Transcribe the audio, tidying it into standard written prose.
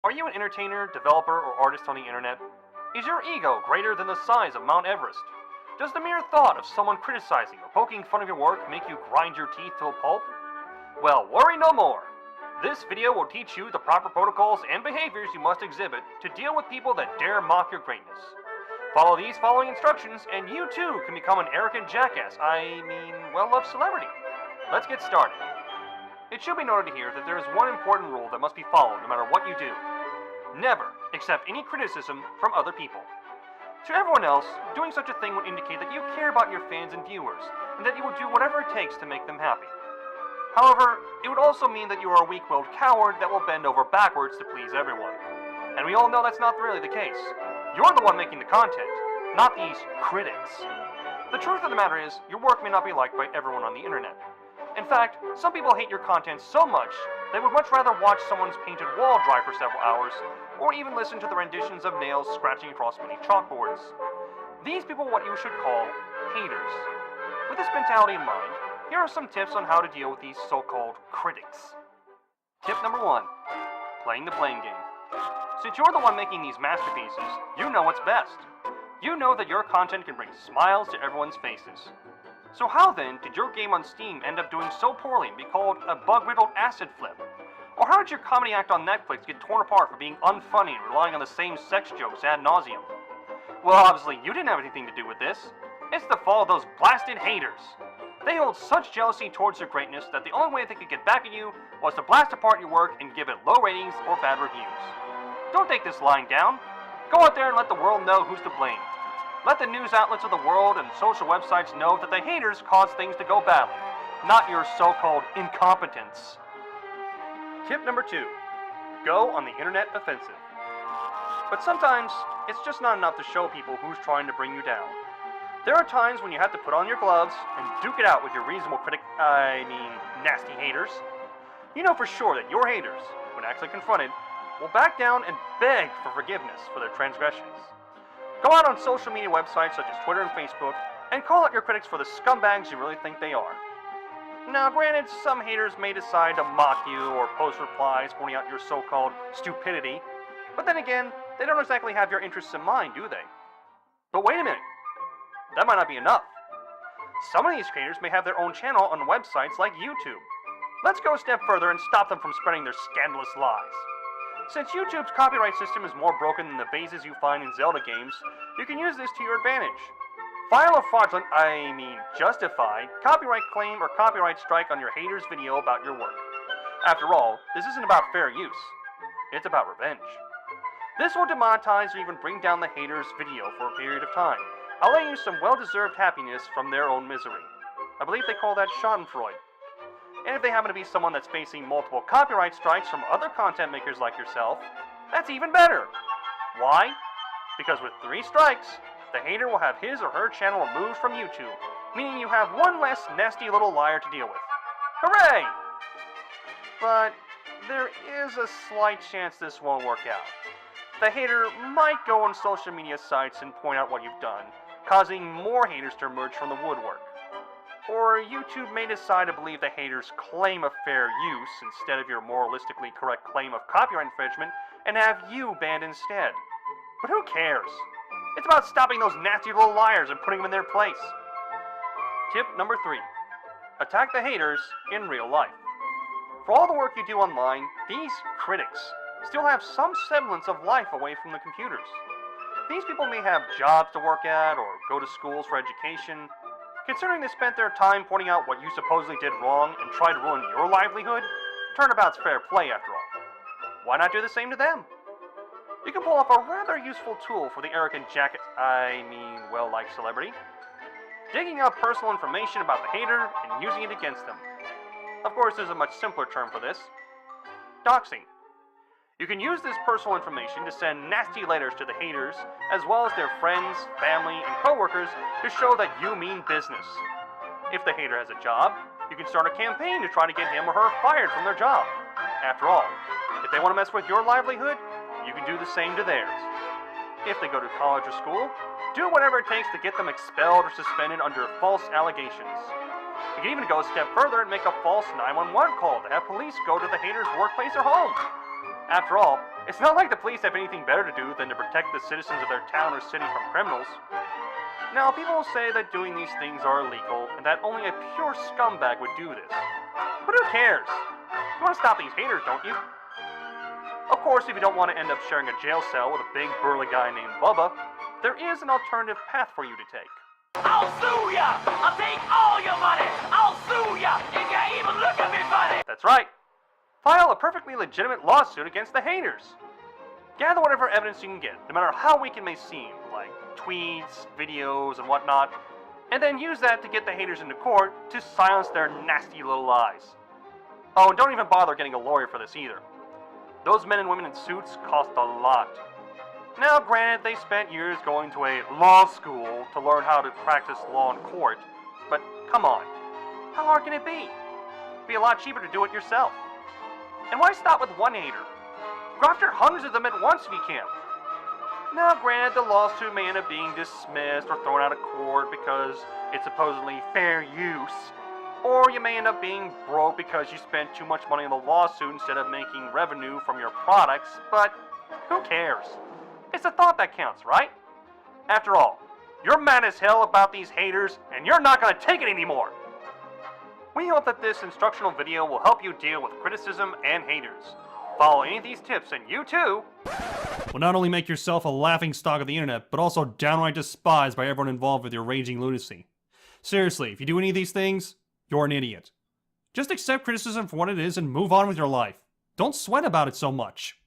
Are you an entertainer, developer, or artist on the internet? Is your ego greater than the size of Mount Everest? Does the mere thought of someone criticizing or poking fun of your work make you grind your teeth to a pulp? Well, worry no more. This video will teach you the proper protocols and behaviors you must exhibit to deal with people that dare mock your greatness. Follow these following instructions and you too can become an arrogant jackass, well-loved celebrity. Let's get started. It should be noted here that there is one important rule that must be followed no matter what you do. Never accept any criticism from other people. To everyone else, doing such a thing would indicate that you care about your fans and viewers, and that you will do whatever it takes to make them happy. However, it would also mean that you are a weak-willed coward that will bend over backwards to please everyone. And we all know that's not really the case. You're the one making the content, not these critics. The truth of the matter is, your work may not be liked by everyone on the internet. In fact, some people hate your content so much, they would much rather watch someone's painted wall dry for several hours, or even listen to the renditions of nails scratching across many chalkboards. These people are what you should call haters. With this mentality in mind, here are some tips on how to deal with these so-called critics. Tip number 1. Playing the blame game. Since you're the one making these masterpieces, you know what's best. You know that your content can bring smiles to everyone's faces. So how then did your game on Steam end up doing so poorly and be called a bug-riddled acid flip? Or how did your comedy act on Netflix get torn apart for being unfunny and relying on the same sex jokes ad nauseum? Well, obviously you didn't have anything to do with this. It's the fault of those blasted haters. They hold such jealousy towards your greatness that the only way they could get back at you was to blast apart your work and give it low ratings or bad reviews. Don't take this lying down. Go out there and let the world know who's to blame. Let the news outlets of the world and social websites know that the haters cause things to go badly, not your so-called incompetence. Tip number 2. Go on the internet offensive. But sometimes, it's just not enough to show people who's trying to bring you down. There are times when you have to put on your gloves and duke it out with your reasonable nasty haters. You know for sure that your haters, when actually confronted, will back down and beg for forgiveness for their transgressions. Go out on social media websites such as Twitter and Facebook, and call out your critics for the scumbags you really think they are. Now granted, some haters may decide to mock you or post replies pointing out your so-called stupidity, but then again, they don't exactly have your interests in mind, do they? But wait a minute, that might not be enough. Some of these creators may have their own channel on websites like YouTube. Let's go a step further and stop them from spreading their scandalous lies. Since YouTube's copyright system is more broken than the vases you find in Zelda games, you can use this to your advantage. File a fraudulent, justified, copyright claim or copyright strike on your hater's video about your work. After all, this isn't about fair use. It's about revenge. This will demonetize or even bring down the hater's video for a period of time, allowing you some well-deserved happiness from their own misery. I believe they call that schadenfreude. And if they happen to be someone that's facing multiple copyright strikes from other content makers like yourself, that's even better. Why? Because with 3 strikes, the hater will have his or her channel removed from YouTube, meaning you have one less nasty little liar to deal with. Hooray! But there is a slight chance this won't work out. The hater might go on social media sites and point out what you've done, causing more haters to emerge from the woodwork. Or YouTube may decide to believe the hater's claim of fair use instead of your moralistically correct claim of copyright infringement and have you banned instead. But who cares? It's about stopping those nasty little liars and putting them in their place. Tip number 3. Attack the haters in real life. For all the work you do online, these critics still have some semblance of life away from the computers. These people may have jobs to work at or go to schools for education. Considering they spent their time pointing out what you supposedly did wrong and tried to ruin your livelihood, turnabout's fair play after all. Why not do the same to them? You can pull off a rather useful tool for the arrogant well-liked celebrity. Digging up personal information about the hater and using it against them. Of course, there's a much simpler term for this. Doxing. You can use this personal information to send nasty letters to the haters, as well as their friends, family, and coworkers to show that you mean business. If the hater has a job, you can start a campaign to try to get him or her fired from their job. After all, if they want to mess with your livelihood, you can do the same to theirs. If they go to college or school, do whatever it takes to get them expelled or suspended under false allegations. You can even go a step further and make a false 911 call to have police go to the hater's workplace or home. After all, It's not like the police have anything better to do than to protect the citizens of their town or city from criminals. Now, people will say that doing these things are illegal and that only a pure scumbag would do this. But who cares? You want to stop these haters, don't you? Of course, if you don't want to end up sharing a jail cell with a big burly guy named Bubba, there is an alternative path for you to take. I'll sue ya! I'll take all your money! I'll sue ya if you even look at me funny! That's right. File a perfectly legitimate lawsuit against the haters. Gather whatever evidence you can get, no matter how weak it may seem, like tweets, videos, and whatnot, and then use that to get the haters into court to silence their nasty little lies. Oh, and don't even bother getting a lawyer for this either. Those men and women in suits cost a lot. Now, granted, they spent years going to a law school to learn how to practice law in court, but come on, how hard can it be? It'd be a lot cheaper to do it yourself. And why stop with one hater? Go after hundreds of them at once if you can. Now, granted, the lawsuit may end up being dismissed or thrown out of court because it's supposedly fair use. Or you may end up being broke because you spent too much money on the lawsuit instead of making revenue from your products, but who cares? It's the thought that counts, right? After all, you're mad as hell about these haters, and you're not going to take it anymore. We hope that this instructional video will help you deal with criticism and haters. Follow any of these tips and you too will not only make yourself a laughingstock of the internet, but also downright despised by everyone involved with your raging lunacy. Seriously, if you do any of these things, you're an idiot. Just accept criticism for what it is and move on with your life. Don't sweat about it so much.